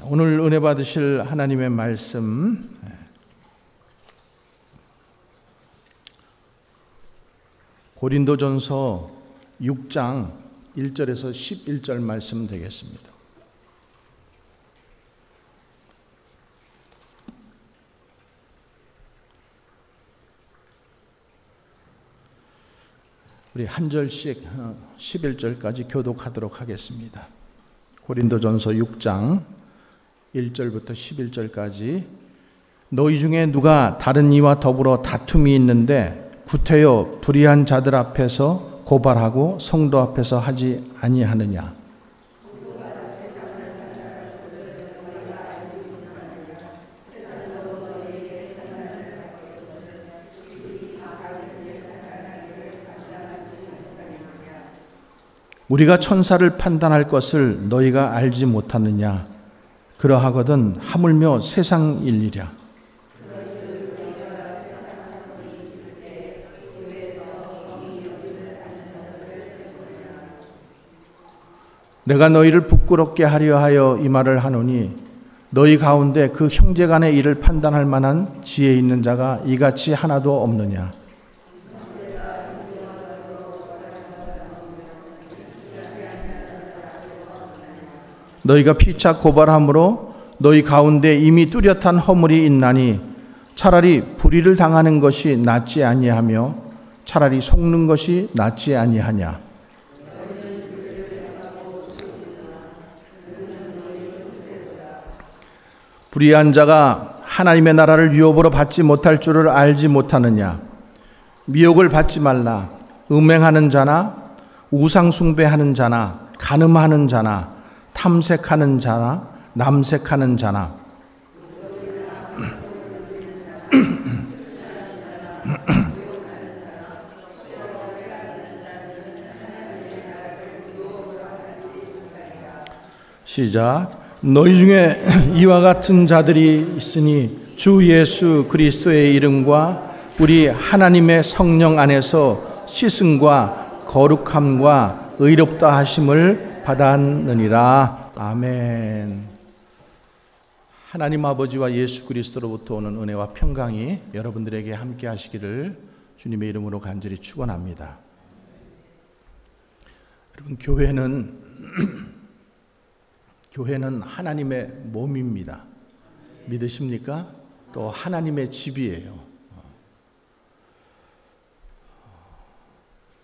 오늘 은혜 받으실 하나님의 말씀 고린도전서 6장 1절에서 11절 말씀 되겠습니다. 우리 한 절씩 11절까지 교독하도록 하겠습니다. 고린도전서 6장 1절부터 11절까지 너희 중에 누가 다른 이와 더불어 다툼이 있는데 구태여 불의한 자들 앞에서 고발하고 성도 앞에서 하지 아니하느냐. 우리가 천사를 판단할 것을 너희가 알지 못하느냐. 그러하거든 하물며 세상 일이랴. 내가 너희를 부끄럽게 하려 하여 이 말을 하노니 너희 가운데 그 형제간의 일을 판단할 만한 지혜 있는 자가 이같이 하나도 없느냐. 너희가 피차 고발함으로 너희 가운데 이미 뚜렷한 허물이 있나니 차라리 불의를 당하는 것이 낫지 아니하며 차라리 속는 것이 낫지 아니하냐. 불의한 자가 하나님의 나라를 유업으로 받지 못할 줄을 알지 못하느냐. 미혹을 받지 말라. 음행하는 자나 우상 숭배하는 자나 간음하는 자나 탐색하는 자나 남색하는 자나 시작. 너희 중에 이와 같은 자들이 있으니 주 예수 그리스도의 이름과 우리 하나님의 성령 안에서 씻음과 거룩함과 의롭다 하심을 받았느니라. 아멘. 하나님 아버지와 예수 그리스도로부터 오는 은혜와 평강이 여러분들에게 함께 하시기를 주님의 이름으로 간절히 축원합니다. 여러분, 교회는 하나님의 몸입니다. 믿으십니까? 또 하나님의 집이에요.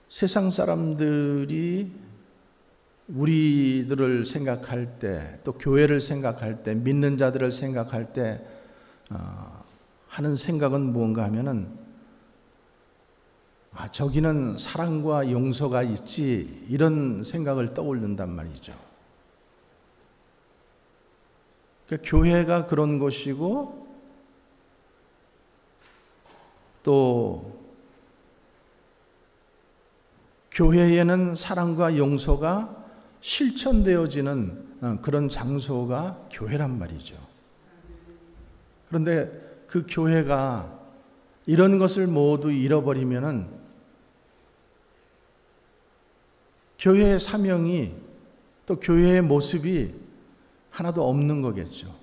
세상 사람들이 우리들을 생각할 때, 또 교회를 생각할 때, 믿는 자들을 생각할 때 하는 생각은 무언가 하면은 저기는 사랑과 용서가 있지, 이런 생각을 떠올린단 말이죠. 그러니까 교회가 그런 곳이고 또 교회에는 사랑과 용서가 실천되어지는 그런 장소가 교회란 말이죠. 그런데 그 교회가 이런 것을 모두 잃어버리면은 교회의 사명이 또 교회의 모습이 하나도 없는 거겠죠.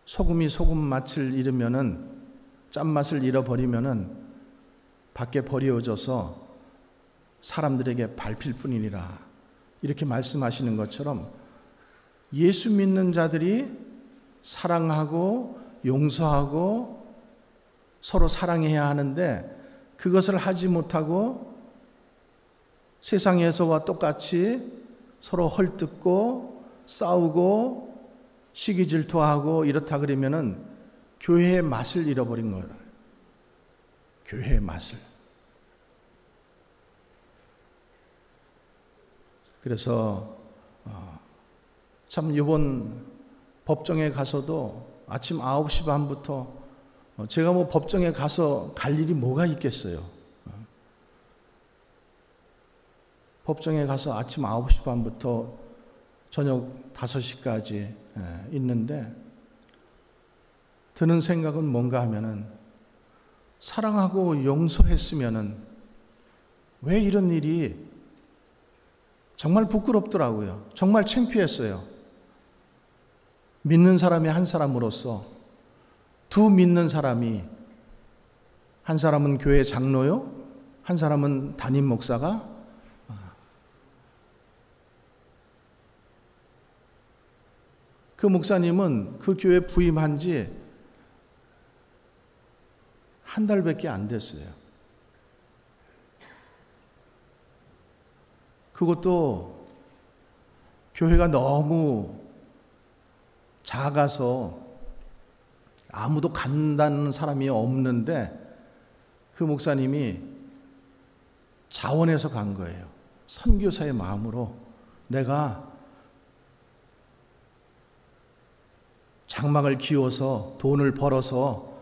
소금이 소금 맛을 잃으면은, 짠맛을 잃어버리면은 밖에 버려져서 사람들에게 밟힐 뿐이니라. 이렇게 말씀하시는 것처럼 예수 믿는 자들이 사랑하고 용서하고 서로 사랑해야 하는데 그것을 하지 못하고 세상에서와 똑같이 서로 헐뜯고 싸우고 시기 질투하고 이렇다 그러면은 교회의 맛을 잃어버린 거예요. 교회의 맛을. 그래서 참 이번 법정에 가서도 아침 9시 반부터 제가 뭐 법정에 가서 갈 일이 뭐가 있겠어요. 법정에 가서 아침 9시 반부터 저녁 5시까지 있는데 드는 생각은 뭔가 하면은 사랑하고 용서했으면은 왜 이런 일이 정말 부끄럽더라고요. 정말 창피했어요. 믿는 사람이 한 사람으로서 두 믿는 사람이, 한 사람은 교회 장로요, 한 사람은 담임 목사가 그 목사님은 그 교회 부임한 지 한 달밖에 안 됐어요. 그것도 교회가 너무 작아서 아무도 간다는 사람이 없는데 그 목사님이 자원해서 간 거예요. 선교사의 마음으로 내가 장막을 기워서 돈을 벌어서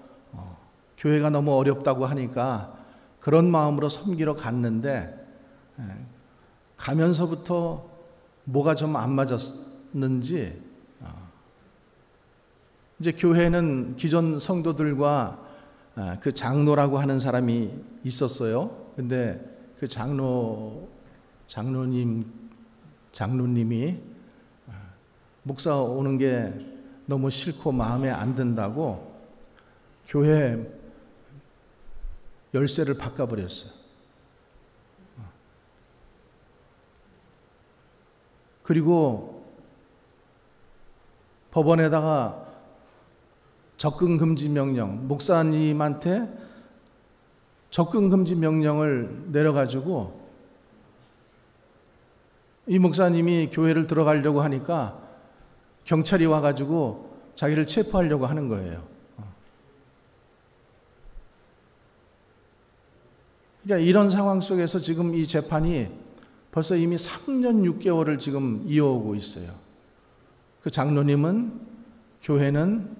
교회가 너무 어렵다고 하니까 그런 마음으로 섬기러 갔는데 가면서부터 뭐가 좀 안 맞았는지 이제 교회는 기존 성도들과 그 장로라고 하는 사람이 있었어요. 근데 그 장로님이 목사 오는 게 너무 싫고 마음에 안 든다고 교회 열쇠를 바꿔버렸어요. 그리고 법원에다가 접근 금지 명령, 목사님한테 접근 금지 명령을 내려가지고 이 목사님이 교회를 들어가려고 하니까 경찰이 와가지고 자기를 체포하려고 하는 거예요. 그러니까 이런 상황 속에서 지금 이 재판이 벌써 이미 3년 6개월을 지금 이어오고 있어요. 그 장로님은 교회는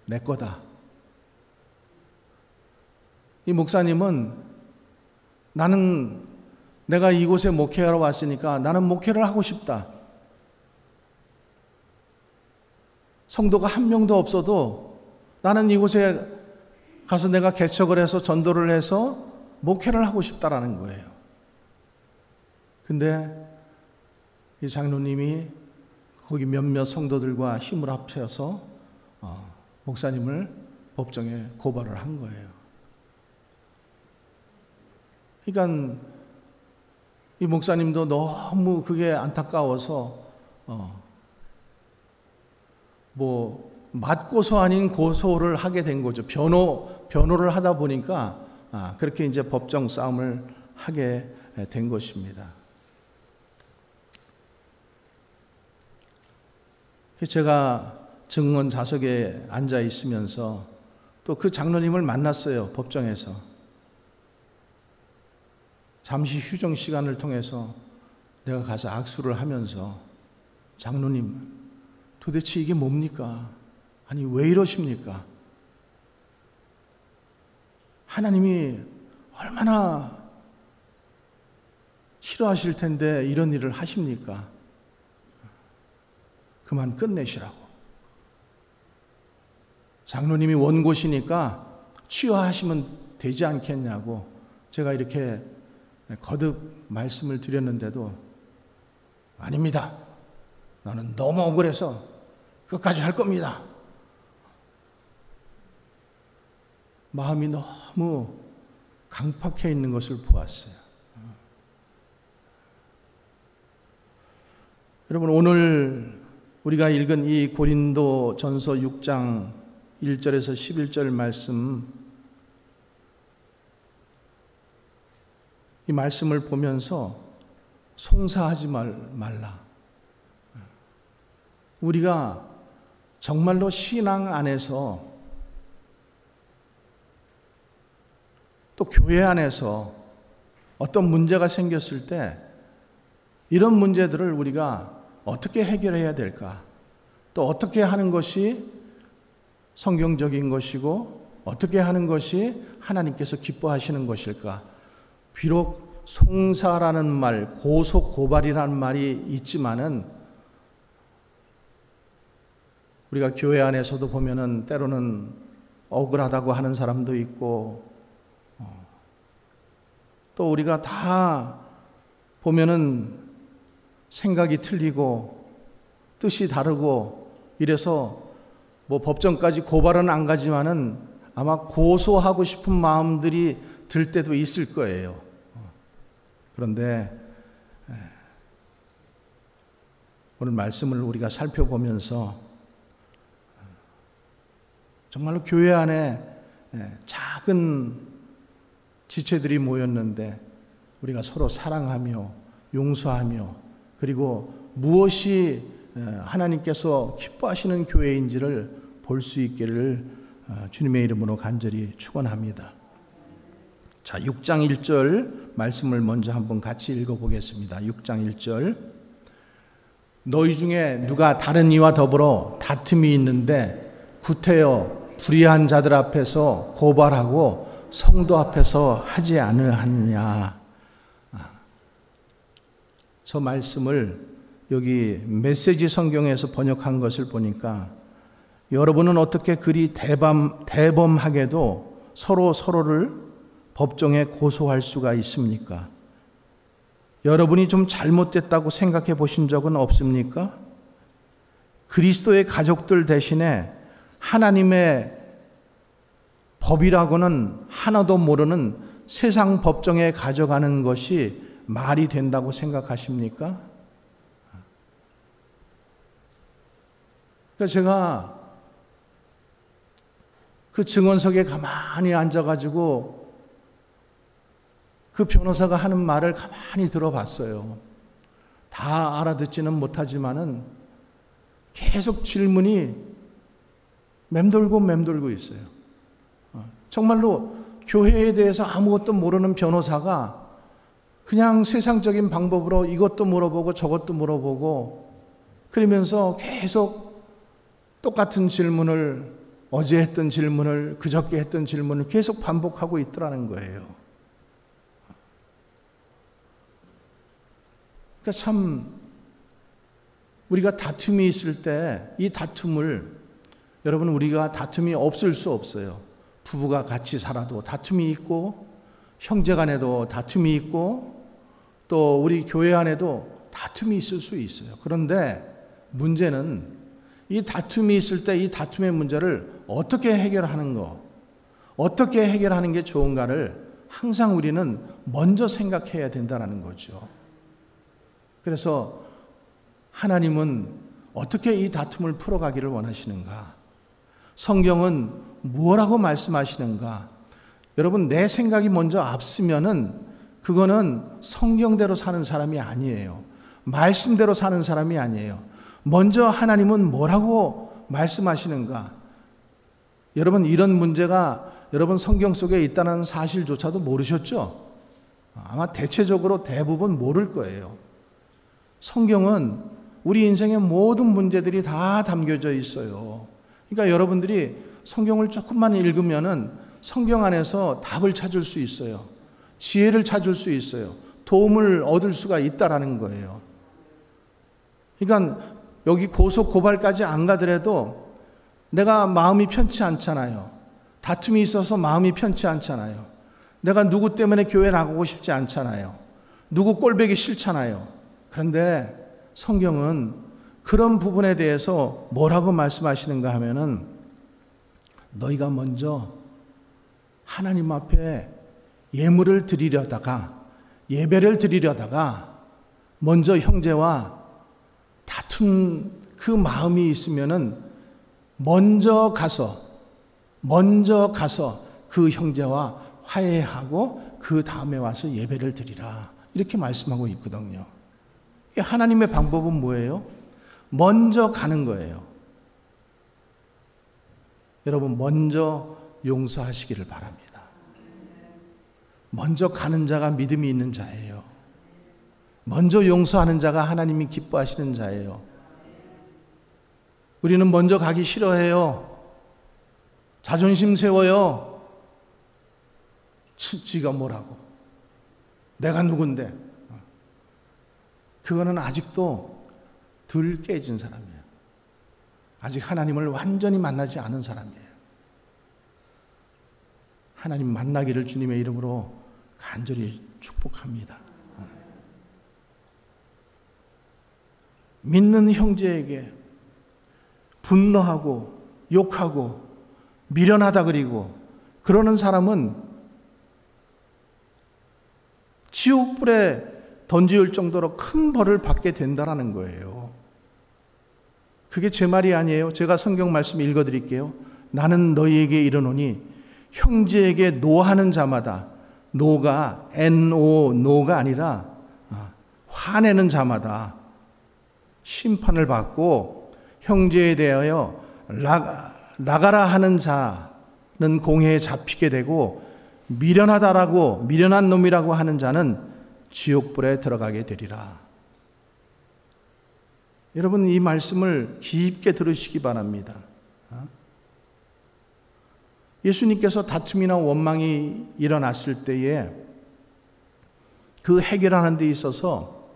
내 거다. 이 목사님은 나는 내가 이곳에 목회하러 왔으니까 나는 목회를 하고 싶다. 성도가 한 명도 없어도 나는 이곳에 가서 내가 개척을 해서 전도를 해서 목회를 하고 싶다라는 거예요. 근데 이 장로님이 거기 몇몇 성도들과 힘을 합쳐서 목사님을 법정에 고발을 한 거예요. 그러니까 이 목사님도 너무 그게 안타까워서 뭐 맞고소 아닌 고소를 하게 된 거죠. 변호를 하다 보니까 그렇게 이제 법정 싸움을 하게 된 것입니다. 제가 증언 좌석에 앉아 있으면서 또 그 장로님을 만났어요. 법정에서. 잠시 휴정 시간을 통해서 내가 가서 악수를 하면서 장로님, 도대체 이게 뭡니까? 아니, 왜 이러십니까? 하나님이 얼마나 싫어하실 텐데 이런 일을 하십니까? 그만 끝내시라고. 장로님이 원고시니까 취하하시면 되지 않겠냐고 제가 이렇게 거듭 말씀을 드렸는데도 아닙니다. 나는 너무 억울해서 끝까지 할 겁니다. 마음이 너무 강팍해 있는 것을 보았어요. 여러분, 오늘 우리가 읽은 이 고린도 전서 6장 1절에서 11절 말씀, 이 말씀을 보면서 송사하지 말라. 우리가 정말로 신앙 안에서 또 교회 안에서 어떤 문제가 생겼을 때 이런 문제들을 우리가 어떻게 해결해야 될까? 또 어떻게 하는 것이 성경적인 것이고 어떻게 하는 것이 하나님께서 기뻐하시는 것일까? 비록 송사라는 말, 고소, 고발이라는 말이 있지만은 우리가 교회 안에서도 보면은 때로는 억울하다고 하는 사람도 있고 또 우리가 다 보면은 생각이 틀리고 뜻이 다르고 이래서 뭐 법정까지 고발은 안 가지만은 아마 고소하고 싶은 마음들이 들 때도 있을 거예요. 그런데 오늘 말씀을 우리가 살펴보면서 정말로 교회 안에 작은 지체들이 모였는데 우리가 서로 사랑하며 용서하며 그리고 무엇이 하나님께서 기뻐하시는 교회인지를 볼 수 있기를 주님의 이름으로 간절히 축원합니다. 자, 6장 1절 말씀을 먼저 한번 같이 읽어보겠습니다. 6장 1절. 너희 중에 누가 다른 이와 더불어 다툼이 있는데 구태여 불의한 자들 앞에서 고발하고 성도 앞에서 하지 않으느냐. 저 말씀을 여기 메시지 성경에서 번역한 것을 보니까 여러분은 어떻게 그리 대범하게도 서로를 법정에 고소할 수가 있습니까? 여러분이 좀 잘못됐다고 생각해 보신 적은 없습니까? 그리스도의 가족들 대신에 하나님의 법이라고는 하나도 모르는 세상 법정에 가져가는 것이 말이 된다고 생각하십니까? 그러니까 제가 그 증언석에 가만히 앉아가지고 그 변호사가 하는 말을 가만히 들어봤어요. 다 알아듣지는 못하지만은 계속 질문이 맴돌고 있어요. 정말로 교회에 대해서 아무것도 모르는 변호사가 그냥 세상적인 방법으로 이것도 물어보고 저것도 물어보고 그러면서 계속 똑같은 질문을 어제 했던 질문을 그저께 했던 질문을 계속 반복하고 있더라는 거예요. 그러니까 참 우리가 다툼이 있을 때 이 다툼을 여러분 우리가 다툼이 없을 수 없어요. 부부가 같이 살아도 다툼이 있고 형제 간에도 다툼이 있고 또 우리 교회 안에도 다툼이 있을 수 있어요. 그런데 문제는 이 다툼이 있을 때 이 다툼의 문제를 어떻게 해결하는 거, 어떻게 해결하는 게 좋은가를 항상 우리는 먼저 생각해야 된다는 거죠. 그래서 하나님은 어떻게 이 다툼을 풀어가기를 원하시는가? 성경은 뭐라고 말씀하시는가? 여러분, 내 생각이 먼저 앞서면은 그거는 성경대로 사는 사람이 아니에요. 말씀대로 사는 사람이 아니에요. 먼저 하나님은 뭐라고 말씀하시는가? 여러분, 이런 문제가 여러분 성경 속에 있다는 사실조차도 모르셨죠? 아마 대체적으로 대부분 모를 거예요. 성경은 우리 인생의 모든 문제들이 다 담겨져 있어요. 그러니까 여러분들이 성경을 조금만 읽으면은 성경 안에서 답을 찾을 수 있어요. 지혜를 찾을 수 있어요. 도움을 얻을 수가 있다라는 거예요. 그러니까 여기 고소 고발까지 안 가더라도 내가 마음이 편치 않잖아요. 다툼이 있어서 마음이 편치 않잖아요. 내가 누구 때문에 교회 나가고 싶지 않잖아요. 누구 꼴보기 싫잖아요. 그런데 성경은 그런 부분에 대해서 뭐라고 말씀하시는가 하면은 너희가 먼저 하나님 앞에 예물을 드리려다가 예배를 드리려다가 먼저 형제와 다툰 그 마음이 있으면은 먼저 가서 그 형제와 화해하고 그 다음에 와서 예배를 드리라 이렇게 말씀하고 있거든요. 하나님의 방법은 뭐예요? 먼저 가는 거예요. 여러분, 먼저 용서하시기를 바랍니다. 먼저 가는 자가 믿음이 있는 자예요. 먼저 용서하는 자가 하나님이 기뻐하시는 자예요. 우리는 먼저 가기 싫어해요. 자존심 세워요. 지가 뭐라고. 내가 누군데. 그거는 아직도 덜 깨진 사람이에요. 아직 하나님을 완전히 만나지 않은 사람이에요. 하나님 만나기를 주님의 이름으로 간절히 축복합니다. 믿는 형제에게 분노하고 욕하고 미련하다 그리고 그러는 사람은 지옥불에 던질 정도로 큰 벌을 받게 된다는 거예요. 그게 제 말이 아니에요. 제가 성경 말씀 읽어드릴게요. 나는 너희에게 이르노니 형제에게 노하는 자마다, 노가 NO 노가 아니라 화내는 자마다 심판을 받고, 형제에 대하여 나가라 하는 자는 공회에 잡히게 되고, 미련하다라고 미련한 놈이라고 하는 자는 지옥불에 들어가게 되리라. 여러분, 이 말씀을 깊게 들으시기 바랍니다. 예수님께서 다툼이나 원망이 일어났을 때에 그 해결하는 데 있어서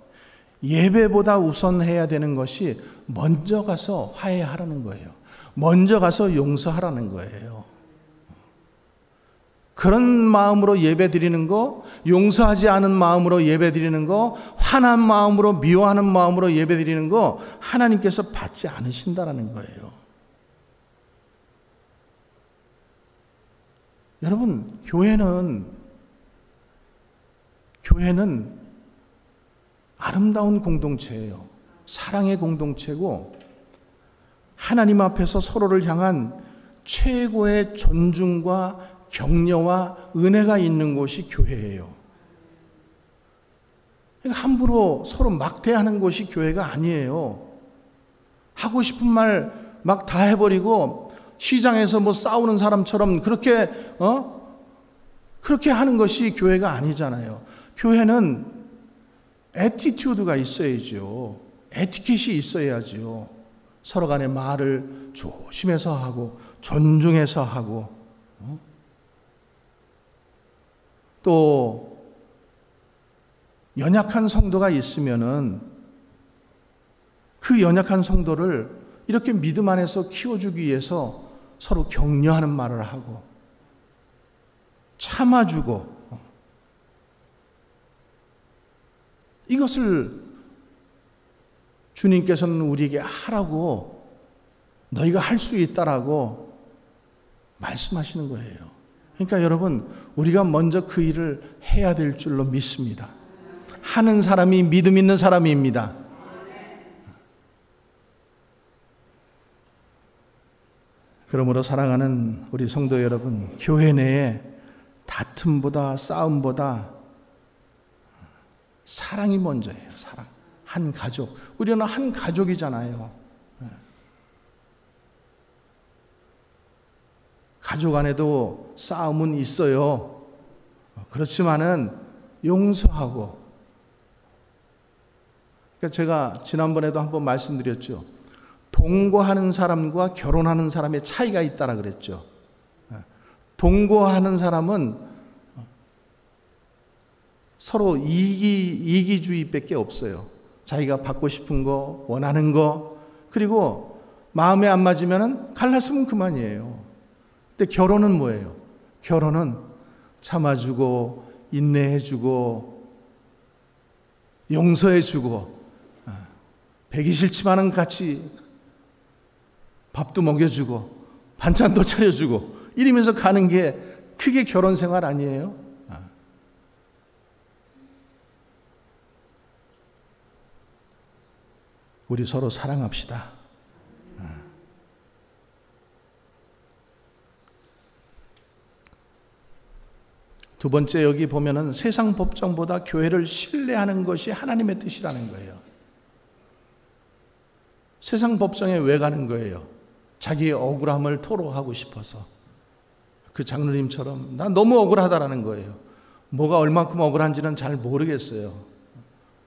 예배보다 우선해야 되는 것이 먼저 가서 화해하라는 거예요. 먼저 가서 용서하라는 거예요. 그런 마음으로 예배 드리는 거, 용서하지 않은 마음으로 예배 드리는 거, 화난 마음으로, 미워하는 마음으로 예배 드리는 거 하나님께서 받지 않으신다는 거예요. 여러분, 교회는 아름다운 공동체예요. 사랑의 공동체고, 하나님 앞에서 서로를 향한 최고의 존중과 격려와 은혜가 있는 곳이 교회예요. 함부로 서로 막대하는 곳이 교회가 아니에요. 하고 싶은 말 막 다 해버리고 시장에서 뭐 싸우는 사람처럼 그렇게 하는 것이 교회가 아니잖아요. 교회는 애티튜드가 있어야죠. 에티켓이 있어야죠. 서로 간의 말을 조심해서 하고 존중해서 하고, 또 연약한 성도가 있으면은 그 연약한 성도를 이렇게 믿음 안에서 키워주기 위해서 서로 격려하는 말을 하고 참아주고, 이것을 주님께서는 우리에게 하라고, 너희가 할 수 있다라고 말씀하시는 거예요. 그러니까 여러분, 우리가 먼저 그 일을 해야 될 줄로 믿습니다. 하는 사람이 믿음 있는 사람입니다. 그러므로 사랑하는 우리 성도 여러분, 교회 내에 다툼보다 싸움보다 사랑이 먼저예요. 사랑. 한 가족. 우리는 한 가족이잖아요. 가족 안에도 싸움은 있어요. 그렇지만은 용서하고. 그러니까 제가 지난번에도 한번 말씀드렸죠. 동거하는 사람과 결혼하는 사람의 차이가 있다라 그랬죠. 동거하는 사람은 서로 이기주의밖에 없어요. 자기가 받고 싶은 거, 원하는 거, 그리고 마음에 안 맞으면 갈랐으면 그만이에요. 근데 결혼은 뭐예요? 결혼은 참아주고 인내해주고 용서해주고, 배기 싫지만은 같이 밥도 먹여주고 반찬도 차려주고 이러면서 가는 게 그게 결혼 생활 아니에요? 우리 서로 사랑합시다. 두 번째, 여기 보면은 세상 법정보다 교회를 신뢰하는 것이 하나님의 뜻이라는 거예요. 세상 법정에 왜 가는 거예요? 자기의 억울함을 토로하고 싶어서. 그 장로님처럼 난 너무 억울하다라는 거예요. 뭐가 얼만큼 억울한지는 잘 모르겠어요.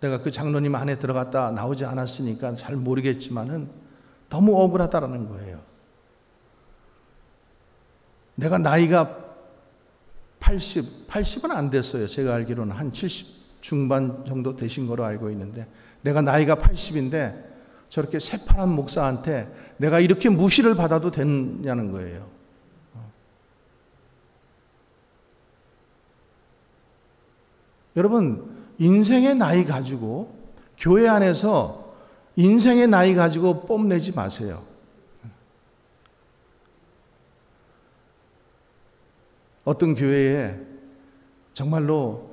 내가 그 장로님 안에 들어갔다 나오지 않았으니까 잘 모르겠지만은 너무 억울하다라는 거예요. 내가 나이가 80은 안 됐어요. 제가 알기로는 한 70 중반 정도 되신 거로 알고 있는데, 내가 나이가 80인데 저렇게 새파란 목사한테 내가 이렇게 무시를 받아도 되냐는 거예요. 여러분, 인생의 나이 가지고, 교회 안에서 인생의 나이 가지고 뽐내지 마세요. 어떤 교회에 정말로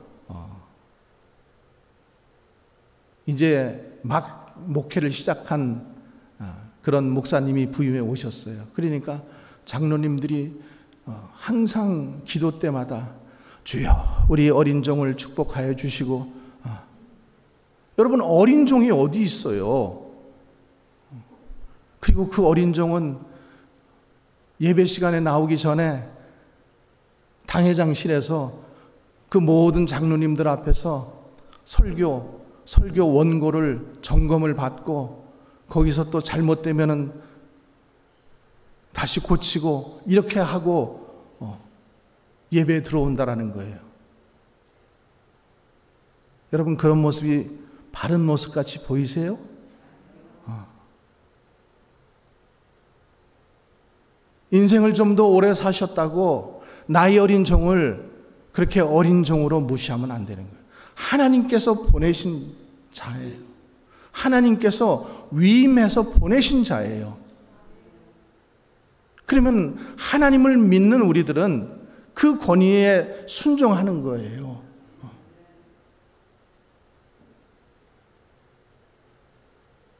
이제 막 목회를 시작한 그런 목사님이 부임해 오셨어요. 그러니까 장로님들이 항상 기도 때마다 주여 우리 어린 종을 축복하여 주시고, 여러분 어린 종이 어디 있어요? 그리고 그 어린 종은 예배 시간에 나오기 전에 당회장실에서 그 모든 장로님들 앞에서 설교 원고를 점검을 받고, 거기서 또 잘못되면은 다시 고치고 이렇게 하고 예배에 들어온다라는 거예요. 여러분 그런 모습이 바른 모습같이 보이세요? 인생을 좀 더 오래 사셨다고 나이 어린 종을 그렇게 어린 종으로 무시하면 안 되는 거예요. 하나님께서 보내신 자예요. 하나님께서 위임해서 보내신 자예요. 그러면 하나님을 믿는 우리들은 그 권위에 순종하는 거예요.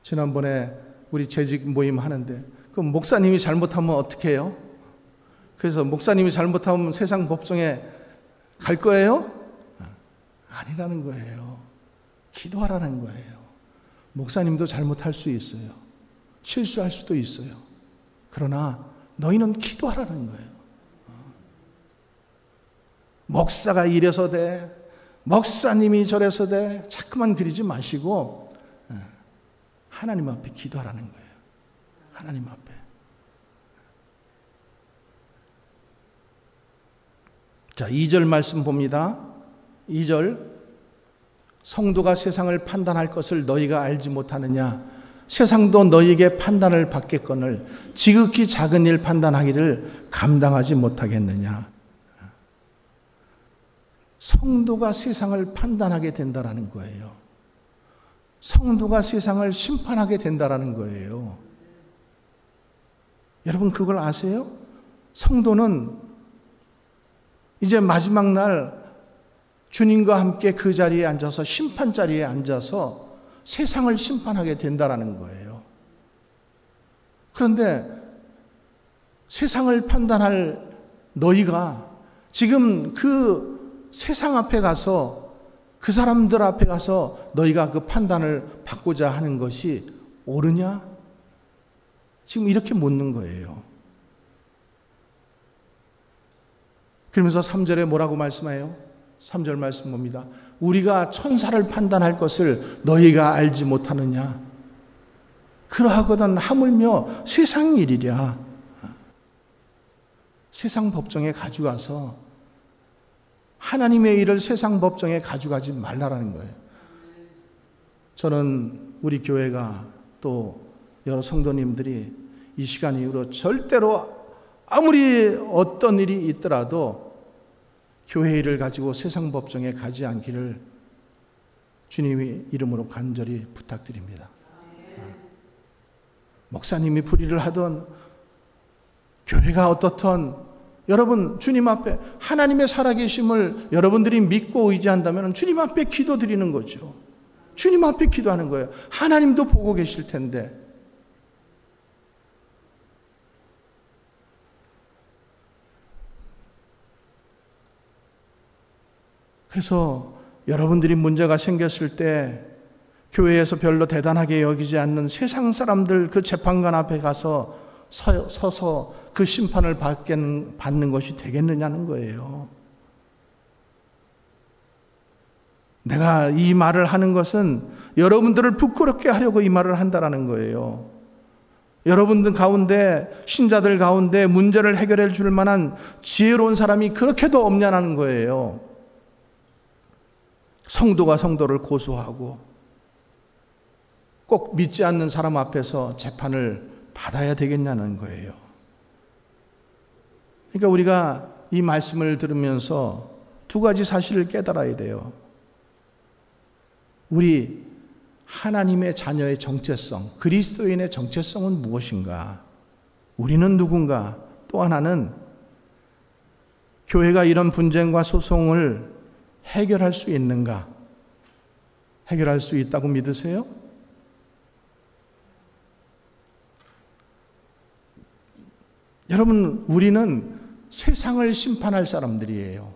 지난번에 우리 재직 모임 하는데 그 목사님이 잘못하면 어떻게 해요? 그래서 목사님이 잘못하면 세상 법정에 갈 거예요? 아니라는 거예요. 기도하라는 거예요. 목사님도 잘못할 수 있어요. 실수할 수도 있어요. 그러나 너희는 기도하라는 거예요. 목사가 이래서 돼, 목사님이 저래서 돼, 자꾸만 그러지 마시고 하나님 앞에 기도하라는 거예요. 하나님 앞에. 자, 2절 말씀 봅니다. 2절, 성도가 세상을 판단할 것을 너희가 알지 못하느냐? 세상도 너희에게 판단을 받겠거늘 지극히 작은 일 판단하기를 감당하지 못하겠느냐? 성도가 세상을 판단하게 된다라는 거예요. 성도가 세상을 심판하게 된다라는 거예요. 여러분 그걸 아세요? 성도는 이제 마지막 날 주님과 함께 그 자리에 앉아서 심판 자리에 앉아서 세상을 심판하게 된다라는 거예요. 그런데 세상을 판단할 너희가 지금 그 세상 앞에 가서 그 사람들 앞에 가서 너희가 그 판단을 받고자 하는 것이 옳으냐? 지금 이렇게 묻는 거예요. 그러면서 3절에 뭐라고 말씀해요? 3절 말씀 봅니다. 우리가 천사를 판단할 것을 너희가 알지 못하느냐? 그러하거든 하물며 세상 일이랴. 세상 법정에 가져가서 하나님의 일을 세상 법정에 가져가지 말라라는 거예요. 저는 우리 교회가 또 여러 성도님들이 이 시간 이후로 절대로 아무리 어떤 일이 있더라도 교회 일을 가지고 세상 법정에 가지 않기를 주님의 이름으로 간절히 부탁드립니다. 목사님이 불의를 하던 교회가 어떻든 여러분 주님 앞에 하나님의 살아계심을 여러분들이 믿고 의지한다면 주님 앞에 기도드리는 거죠. 주님 앞에 기도하는 거예요. 하나님도 보고 계실 텐데. 그래서 여러분들이 문제가 생겼을 때 교회에서 별로 대단하게 여기지 않는 세상 사람들 그 재판관 앞에 가서 서서 그 심판을 받는 것이 되겠느냐는 거예요. 내가 이 말을 하는 것은 여러분들을 부끄럽게 하려고 이 말을 한다라는 거예요. 여러분들 가운데, 신자들 가운데 문제를 해결해 줄 만한 지혜로운 사람이 그렇게도 없냐는 거예요. 성도가 성도를 고소하고 꼭 믿지 않는 사람 앞에서 재판을 받아야 되겠냐는 거예요. 그러니까 우리가 이 말씀을 들으면서 두 가지 사실을 깨달아야 돼요. 우리 하나님의 자녀의 정체성, 그리스도인의 정체성은 무엇인가? 우리는 누군가? 또 하나는 교회가 이런 분쟁과 소송을 해결할 수 있는가? 해결할 수 있다고 믿으세요? 여러분, 우리는 세상을 심판할 사람들이에요.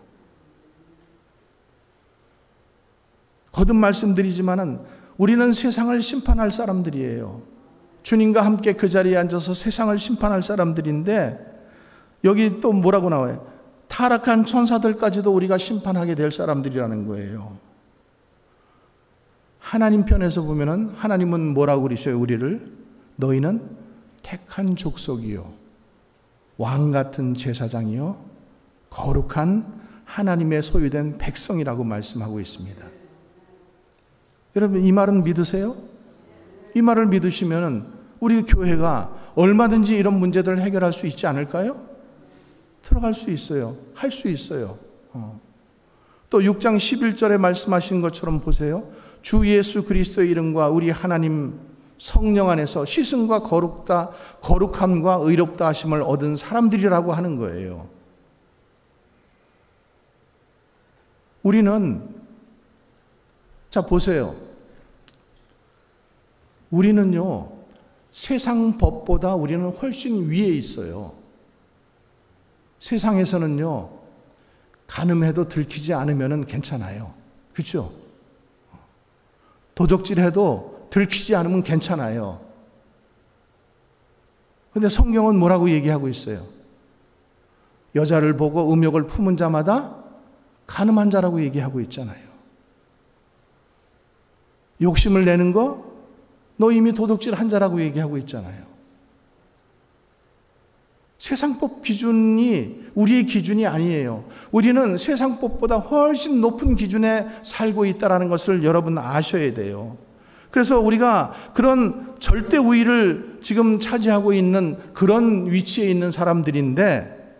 거듭 말씀드리지만은 우리는 세상을 심판할 사람들이에요. 주님과 함께 그 자리에 앉아서 세상을 심판할 사람들인데, 여기 또 뭐라고 나와요? 타락한 천사들까지도 우리가 심판하게 될 사람들이라는 거예요. 하나님 편에서 보면은 하나님은 뭐라고 그러셔요? 우리를 너희는 택한 족속이요, 왕 같은 제사장이요, 거룩한 하나님의 소유된 백성이라고 말씀하고 있습니다. 여러분, 이 말은 믿으세요? 이 말을 믿으시면 우리 교회가 얼마든지 이런 문제들을 해결할 수 있지 않을까요? 들어갈 수 있어요. 할 수 있어요. 또 6장 11절에 말씀하신 것처럼 보세요. 주 예수 그리스도의 이름과 우리 하나님 성령 안에서 시승과 거룩함과 의롭다 하심을 얻은 사람들이라고 하는 거예요. 우리는, 자 보세요. 우리는요, 세상 법보다 우리는 훨씬 위에 있어요. 세상에서는요, 간음해도 들키지 않으면 괜찮아요. 그렇죠? 도적질해도 들키지 않으면 괜찮아요. 그런데 성경은 뭐라고 얘기하고 있어요? 여자를 보고 음욕을 품은 자마다 간음한 자라고 얘기하고 있잖아요. 욕심을 내는 거, 너 이미 도둑질한 자라고 얘기하고 있잖아요. 세상법 기준이 우리의 기준이 아니에요. 우리는 세상법보다 훨씬 높은 기준에 살고 있다는 것을 여러분 아셔야 돼요. 그래서 우리가 그런 절대 우위를 지금 차지하고 있는 그런 위치에 있는 사람들인데,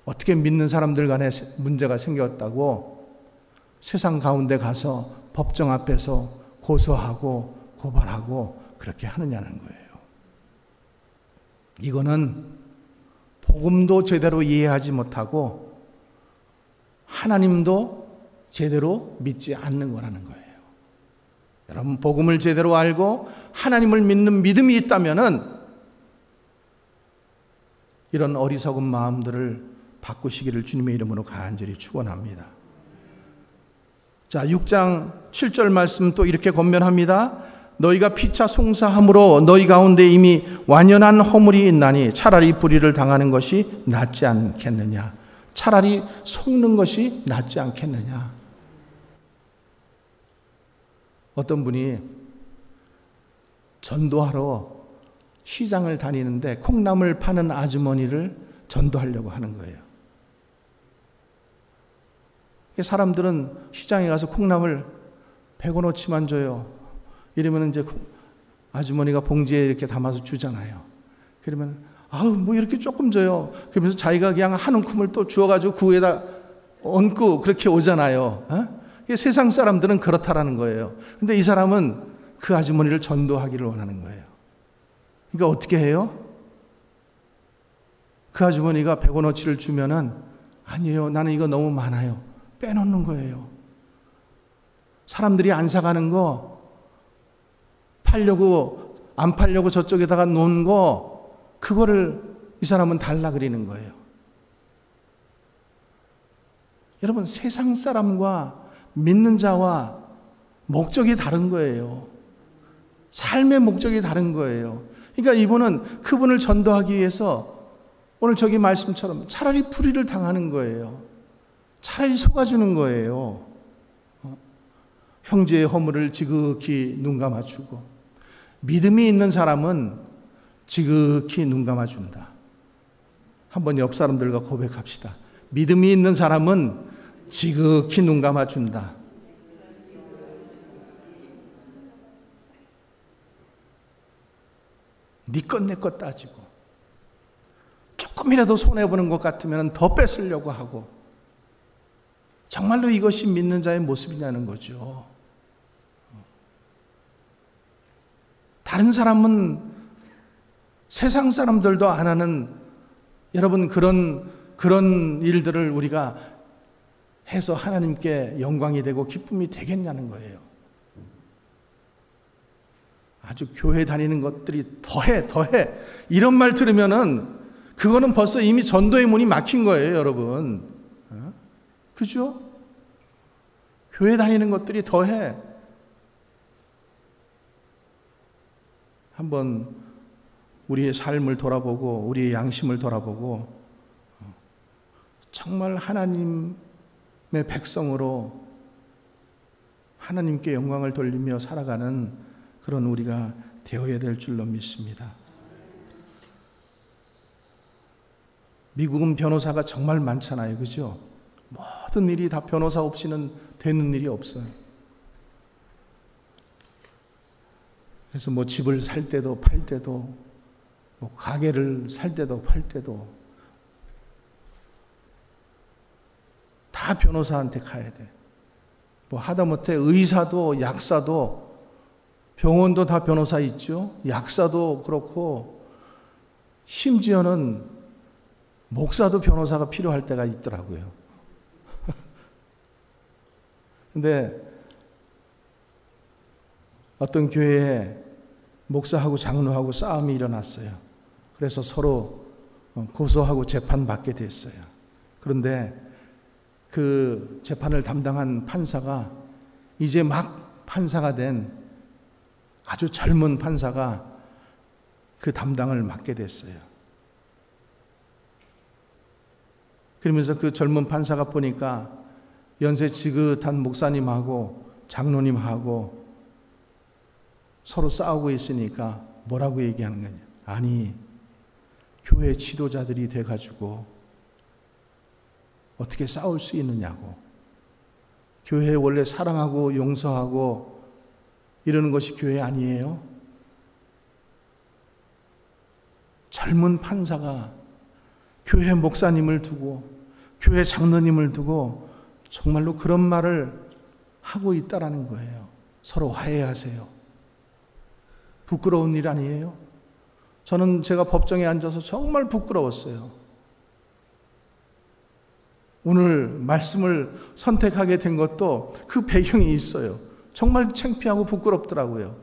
어떻게 믿는 사람들 간에 문제가 생겼다고 세상 가운데 가서 법정 앞에서 고소하고 고발하고 그렇게 하느냐는 거예요. 이거는 복음도 제대로 이해하지 못하고 하나님도 제대로 믿지 않는 거라는 거예요. 여러분, 복음을 제대로 알고 하나님을 믿는 믿음이 있다면은 이런 어리석은 마음들을 바꾸시기를 주님의 이름으로 간절히 축원합니다. 자, 6장 7절 말씀 또 이렇게 권면합니다. 너희가 피차 송사함으로 너희 가운데 이미 완연한 허물이 있나니 차라리 불의를 당하는 것이 낫지 않겠느냐. 차라리 속는 것이 낫지 않겠느냐. 어떤 분이 전도하러 시장을 다니는데 콩나물 파는 아주머니를 전도하려고 하는 거예요. 사람들은 시장에 가서 콩나물 100원어치만 줘요. 이러면 이제 아주머니가 봉지에 이렇게 담아서 주잖아요. 그러면 아우 뭐 이렇게 조금 줘요. 그러면서 자기가 그냥 한 움큼을 또 주워가지고 그 위에다 얹고 그렇게 오잖아요. 세상 사람들은 그렇다라는 거예요. 근데 이 사람은 그 아주머니를 전도하기를 원하는 거예요. 그러니까 어떻게 해요? 그 아주머니가 100원어치를 주면은 아니에요. 나는 이거 너무 많아요. 빼놓는 거예요. 사람들이 안 사가는 거 팔려고 안 팔려고 저쪽에다가 놓은 거 그거를 이 사람은 달라 그리는 거예요. 여러분, 세상 사람과 믿는 자와 목적이 다른 거예요. 삶의 목적이 다른 거예요. 그러니까 이분은 그분을 전도하기 위해서 오늘 저기 말씀처럼 차라리 불의를 당하는 거예요. 차라리 속아주는 거예요. 형제의 허물을 지극히 눈 감아주고, 믿음이 있는 사람은 지극히 눈 감아준다. 한번 옆 사람들과 고백합시다. 믿음이 있는 사람은 지극히 눈 감아준다. 네 것 내 것 따지고 조금이라도 손해보는 것 같으면 더 뺏으려고 하고, 정말로 이것이 믿는 자의 모습이냐는 거죠. 다른 사람은 세상 사람들도 안 하는 여러분 그런 그런 일들을 우리가 해서 하나님께 영광이 되고 기쁨이 되겠냐는 거예요. 아주 교회 다니는 것들이 더해 이런 말 들으면은 그거는 벌써 이미 전도의 문이 막힌 거예요, 여러분. 그죠? 교회 다니는 것들이 더해. 한번 우리의 삶을 돌아보고 우리의 양심을 돌아보고 정말 하나님의 백성으로 하나님께 영광을 돌리며 살아가는 그런 우리가 되어야 될 줄로 믿습니다. 미국은 변호사가 정말 많잖아요. 그죠? 모든 일이 다 변호사 없이는 되는 일이 없어요. 그래서 뭐 집을 살 때도 팔 때도 뭐 가게를 살 때도 팔 때도 다 변호사한테 가야 돼. 뭐 하다못해 의사도 약사도 병원도 다 변호사 있죠. 약사도 그렇고 심지어는 목사도 변호사가 필요할 때가 있더라고요. 근데 어떤 교회에 목사하고 장로하고 싸움이 일어났어요. 그래서 서로 고소하고 재판받게 됐어요. 그런데 그 재판을 담당한 판사가 이제 막 판사가 된 아주 젊은 판사가 그 담당을 맡게 됐어요. 그러면서 그 젊은 판사가 보니까 연세 지긋한 목사님하고 장로님하고 서로 싸우고 있으니까 뭐라고 얘기하는 거냐. 아니, 교회 지도자들이 돼가지고 어떻게 싸울 수 있느냐고. 교회에 원래 사랑하고 용서하고 이러는 것이 교회 아니에요? 젊은 판사가 교회 목사님을 두고 교회 장로님을 두고 정말로 그런 말을 하고 있다라는 거예요. 서로 화해하세요. 부끄러운 일 아니에요? 저는 제가 법정에 앉아서 정말 부끄러웠어요. 오늘 말씀을 선택하게 된 것도 그 배경이 있어요. 정말 창피하고 부끄럽더라고요.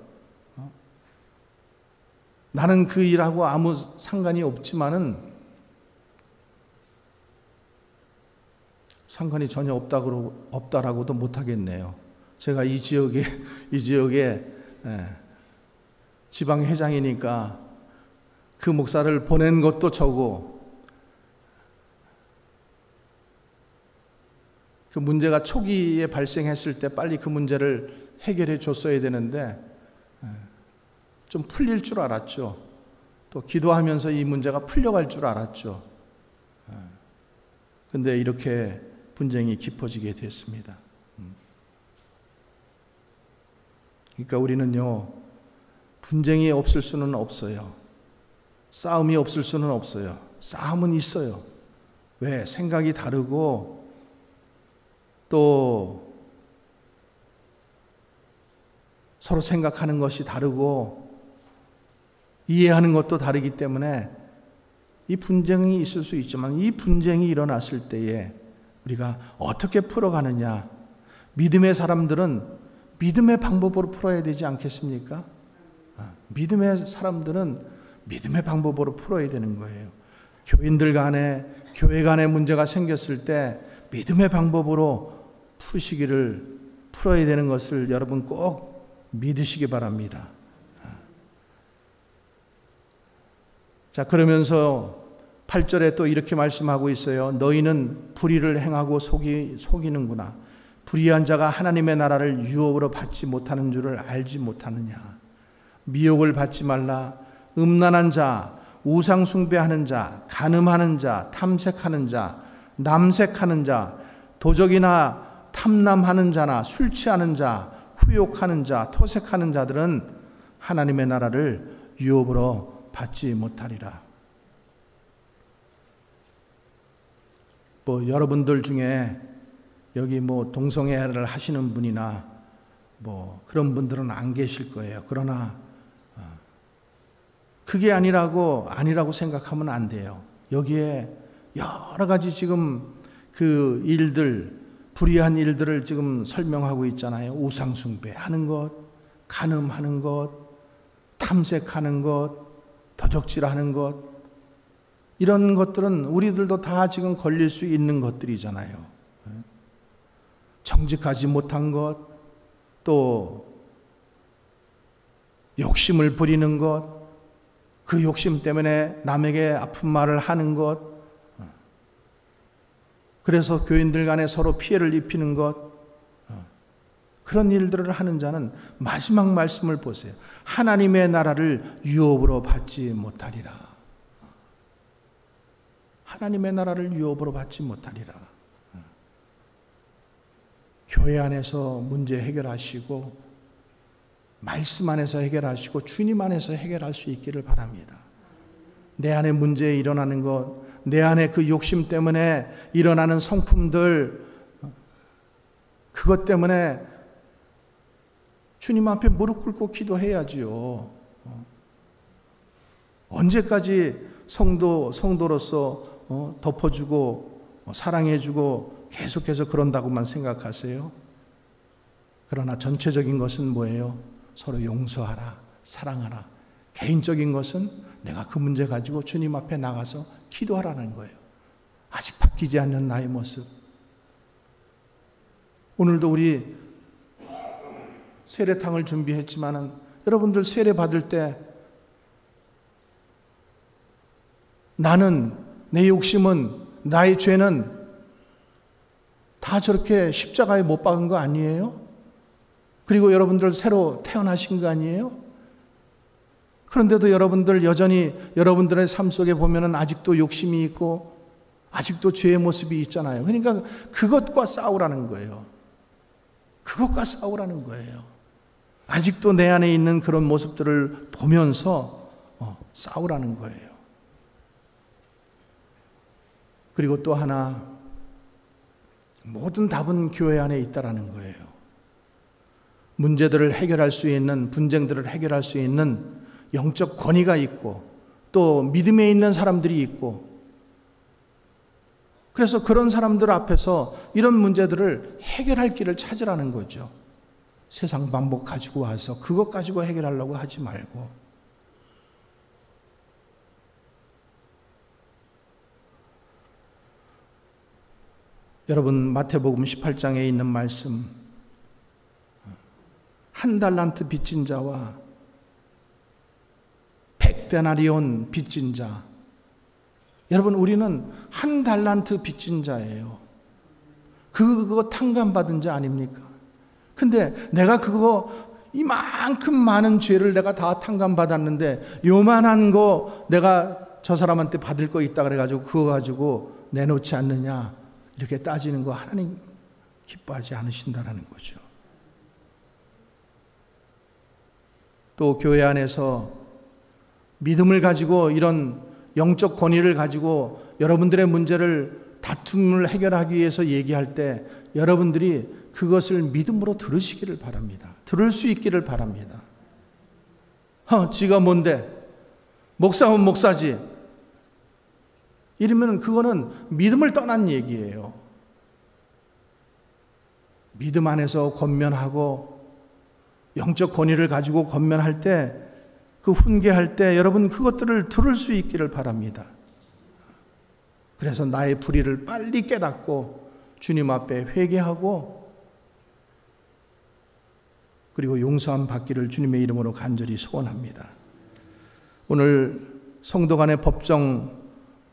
나는 그 일하고 아무 상관이 없지만은 상관이 전혀 없다라고도 못하겠네요. 제가 이 지역에 지방회장이니까 그 목사를 보낸 것도 저고 그 문제가 초기에 발생했을 때 빨리 그 문제를 해결해 줬어야 되는데 좀 풀릴 줄 알았죠. 또 기도하면서 이 문제가 풀려갈 줄 알았죠. 근데 이렇게 분쟁이 깊어지게 됐습니다. 그러니까 우리는요, 분쟁이 없을 수는 없어요. 싸움이 없을 수는 없어요. 싸움은 있어요. 왜? 생각이 다르고 또 서로 생각하는 것이 다르고 이해하는 것도 다르기 때문에 이 분쟁이 있을 수 있지만 이 분쟁이 일어났을 때에 우리가 어떻게 풀어가느냐. 믿음의 사람들은 믿음의 방법으로 풀어야 되지 않겠습니까? 믿음의 사람들은 믿음의 방법으로 풀어야 되는 거예요. 교인들 간에, 교회 간에 문제가 생겼을 때 믿음의 방법으로 풀어야 되는 것을 여러분 꼭 믿으시기 바랍니다. 자, 그러면서 8절에 또 이렇게 말씀하고 있어요. 너희는 불의를 행하고 속이는구나. 불의한 자가 하나님의 나라를 유업으로 받지 못하는 줄을 알지 못하느냐. 미혹을 받지 말라. 음란한 자, 우상 숭배하는 자, 간음하는 자, 탐색하는 자, 남색하는 자, 도적이나 탐남하는 자나 술 취하는 자, 후욕하는 자, 토색하는 자들은 하나님의 나라를 유업으로 받지 못하리라. 뭐 여러분들 중에 여기 뭐 동성애를 하시는 분이나 뭐 그런 분들은 안 계실 거예요. 그러나 그게 아니라고 생각하면 안 돼요. 여기에 여러 가지 지금 그 일들, 불의한 일들을 지금 설명하고 있잖아요. 우상숭배하는 것, 간음하는 것, 탐색하는 것, 도적질하는 것, 이런 것들은 우리들도 다 지금 걸릴 수 있는 것들이잖아요. 정직하지 못한 것, 또 욕심을 부리는 것, 그 욕심 때문에 남에게 아픈 말을 하는 것, 그래서 교인들 간에 서로 피해를 입히는 것, 그런 일들을 하는 자는 마지막 말씀을 보세요. 하나님의 나라를 유업으로 받지 못하리라. 하나님의 나라를 유업으로 받지 못하리라. 교회 안에서 문제 해결하시고, 말씀 안에서 해결하시고, 주님 안에서 해결할 수 있기를 바랍니다. 내 안에 문제 일어나는 것, 내 안에 그 욕심 때문에 일어나는 성품들, 그것 때문에 주님 앞에 무릎 꿇고 기도해야지요. 언제까지 성도로서 덮어주고 사랑해주고 계속해서 그런다고만 생각하세요? 그러나 전체적인 것은 뭐예요? 서로 용서하라, 사랑하라. 개인적인 것은 내가 그 문제 가지고 주님 앞에 나가서 기도하라는 거예요. 아직 바뀌지 않는 나의 모습. 오늘도 우리 세례탕을 준비했지만은 여러분들 세례 받을 때 나는, 내 욕심은, 나의 죄는 다 저렇게 십자가에 못 박은 거 아니에요? 그리고 여러분들 새로 태어나신 거 아니에요? 그런데도 여러분들 여전히 여러분들의 삶 속에 보면은 아직도 욕심이 있고 아직도 죄의 모습이 있잖아요. 그러니까 그것과 싸우라는 거예요. 그것과 싸우라는 거예요. 아직도 내 안에 있는 그런 모습들을 보면서 싸우라는 거예요. 그리고 또 하나, 모든 답은 교회 안에 있다라는 거예요. 문제들을 해결할 수 있는, 분쟁들을 해결할 수 있는 영적 권위가 있고 또 믿음에 있는 사람들이 있고, 그래서 그런 사람들 앞에서 이런 문제들을 해결할 길을 찾으라는 거죠. 세상 방법 가지고 와서 그것 가지고 해결하려고 하지 말고. 여러분, 마태복음 18장에 있는 말씀, 한 달란트 빚진 자와 100데나리온 빚진 자. 여러분, 우리는 한 달란트 빚진 자예요. 그거 탕감받은 자 아닙니까? 근데 내가 이만큼 많은 죄를 내가 다 탕감받았는데 요만한 거 내가 저 사람한테 받을 거 있다 그래가지고 그거 가지고 내놓지 않느냐, 이렇게 따지는 거 하나님 기뻐하지 않으신다는 거죠. 또 교회 안에서 믿음을 가지고 이런 영적 권위를 가지고 여러분들의 문제를, 다툼을 해결하기 위해서 얘기할 때 여러분들이 그것을 믿음으로 들으시기를 바랍니다. 들을 수 있기를 바랍니다. 지가 뭔데? 목사면 목사지. 이러면 그거는 믿음을 떠난 얘기예요. 믿음 안에서 권면하고 영적 권위를 가지고 권면할 때, 그 훈계할 때 여러분 그것들을 들을 수 있기를 바랍니다. 그래서 나의 불의를 빨리 깨닫고 주님 앞에 회개하고, 그리고 용서함 받기를 주님의 이름으로 간절히 소원합니다. 오늘 성도 간의 법정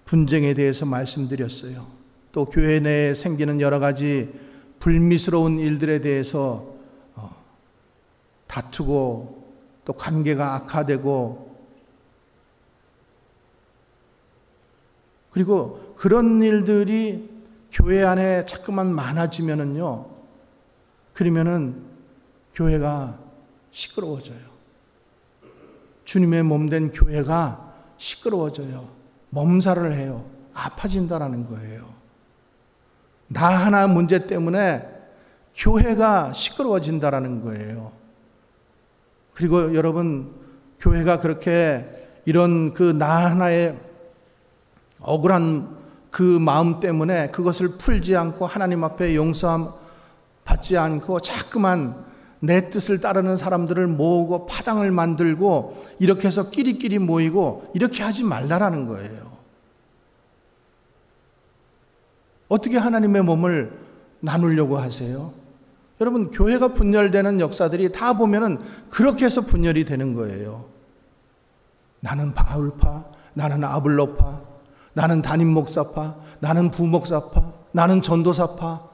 분쟁에 대해서 말씀드렸어요. 또 교회 내에 생기는 여러 가지 불미스러운 일들에 대해서 다투고 또 관계가 악화되고, 그리고 그런 일들이 교회 안에 자꾸만 많아지면은요, 그러면은 교회가 시끄러워져요. 주님의 몸된 교회가 시끄러워져요. 몸살을 해요. 아파진다라는 거예요. 나 하나 문제 때문에 교회가 시끄러워진다라는 거예요. 그리고 여러분, 교회가 그렇게 이런 그 나 하나의 억울한 그 마음 때문에 그것을 풀지 않고 하나님 앞에 용서함 받지 않고 자꾸만 내 뜻을 따르는 사람들을 모으고 파당을 만들고 이렇게 해서 끼리끼리 모이고 이렇게 하지 말라라는 거예요. 어떻게 하나님의 몸을 나누려고 하세요? 여러분, 교회가 분열되는 역사들이 다 보면은 그렇게 해서 분열이 되는 거예요. 나는 바울파, 나는 아블로파, 나는 담임 목사파, 나는 부목사파, 나는 전도사파.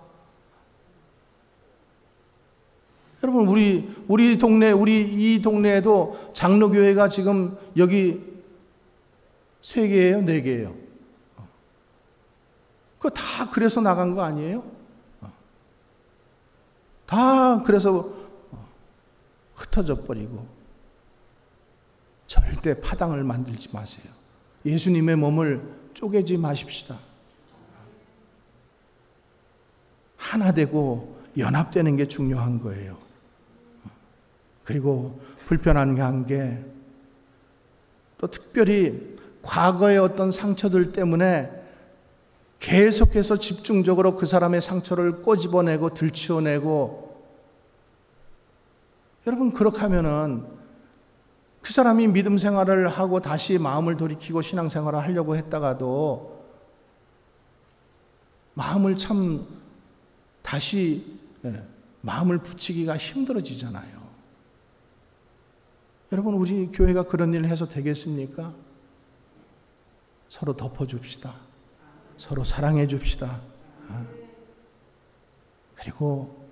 여러분, 우리 동네, 이 동네에도 장로교회가 지금 여기 3개예요, 4개예요. 그거 다 그래서 나간 거 아니에요? 다 그래서 흩어져 버리고. 절대 파당을 만들지 마세요. 예수님의 몸을 쪼개지 마십시다. 하나 되고 연합되는 게 중요한 거예요. 그리고 불편한 게 또 특별히 과거의 어떤 상처들 때문에 계속해서 집중적으로 그 사람의 상처를 꼬집어내고 들추어내고, 여러분, 그렇게 하면은 그 사람이 믿음 생활을 하고 다시 마음을 돌이키고 신앙생활을 하려고 했다가도 마음을 참 다시 마음을 붙이기가 힘들어지잖아요. 여러분, 우리 교회가 그런 일을 해서 되겠습니까? 서로 덮어줍시다. 서로 사랑해 줍시다. 그리고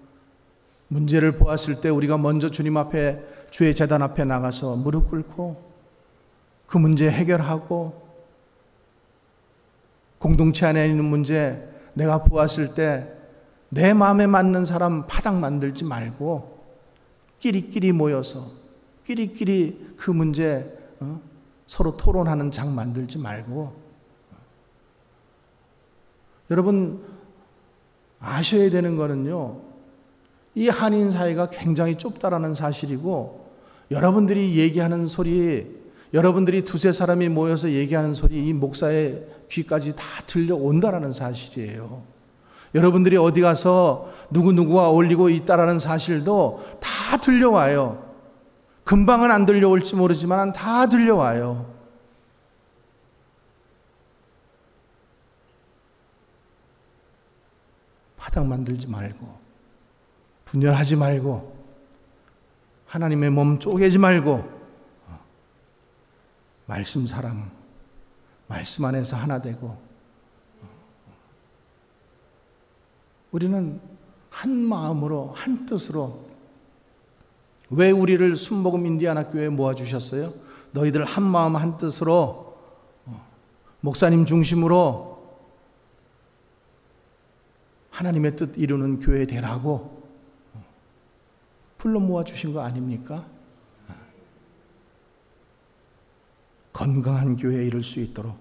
문제를 보았을 때 우리가 먼저 주님 앞에, 주의 제단 앞에 나가서 무릎 꿇고 그 문제 해결하고, 공동체 안에 있는 문제 내가 보았을 때 내 마음에 맞는 사람 파당 만들지 말고 끼리끼리 모여서 끼리끼리 그 문제 서로 토론하는 장 만들지 말고. 여러분, 아셔야 되는 거는요, 이 한인 사회가 굉장히 좁다라는 사실이고, 여러분들이 얘기하는 소리, 여러분들이 2-3 사람이 모여서 얘기하는 소리 이 목사의 귀까지 다 들려온다라는 사실이에요. 여러분들이 어디 가서 누구누구와 어울리고 있다라는 사실도 다 들려와요. 금방은 안 들려올지 모르지만 다 들려와요. 파당 만들지 말고, 분열하지 말고, 하나님의 몸 쪼개지 말고, 말씀 사랑, 말씀 안에서 하나 되고, 우리는 한 마음으로, 한 뜻으로. 왜 우리를 순복음 인디아나 교회에 모아주셨어요? 너희들 한 마음 한 뜻으로, 목사님 중심으로 하나님의 뜻 이루는 교회 되라고 불러 모아주신 거 아닙니까? 건강한 교회에 이룰 수 있도록,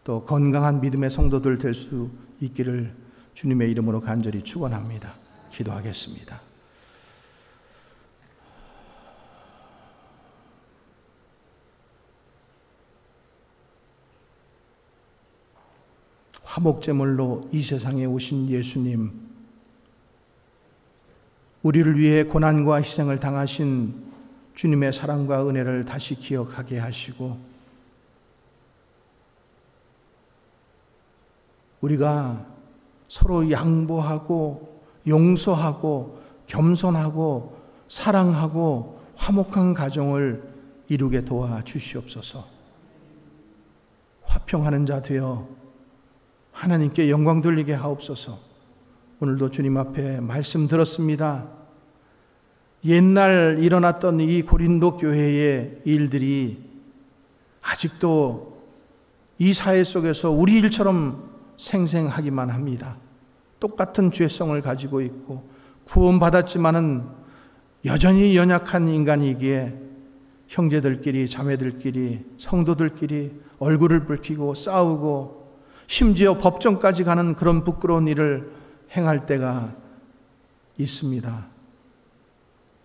또 건강한 믿음의 성도들 될 수 있기를 주님의 이름으로 간절히 축원합니다. 기도하겠습니다. 화목제물로 이 세상에 오신 예수님, 우리를 위해 고난과 희생을 당하신 주님의 사랑과 은혜를 다시 기억하게 하시고, 우리가 서로 양보하고 용서하고 겸손하고 사랑하고 화목한 가정을 이루게 도와주시옵소서. 화평하는 자 되어 하나님께 영광 돌리게 하옵소서. 오늘도 주님 앞에 말씀 들었습니다. 옛날 일어났던 이 고린도 교회의 일들이 아직도 이 사회 속에서 우리 일처럼 생생하기만 합니다. 똑같은 죄성을 가지고 있고 구원받았지만은 여전히 연약한 인간이기에 형제들끼리, 자매들끼리, 성도들끼리 얼굴을 붉히고 싸우고 심지어 법정까지 가는 그런 부끄러운 일을 행할 때가 있습니다.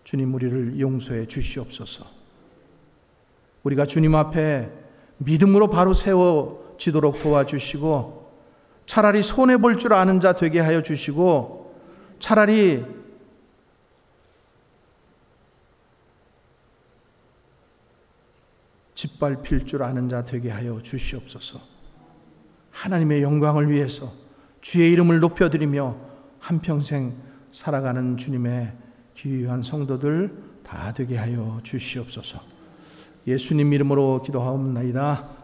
주님, 우리를 용서해 주시옵소서. 우리가 주님 앞에 믿음으로 바로 세워지도록 도와주시고, 차라리 손해볼 줄 아는 자 되게 하여 주시고, 차라리 짓밟힐 줄 아는 자 되게 하여 주시옵소서. 하나님의 영광을 위해서 주의 이름을 높여드리며 한평생 살아가는 주님의 귀한 성도들 다 되게 하여 주시옵소서. 예수님 이름으로 기도하옵나이다.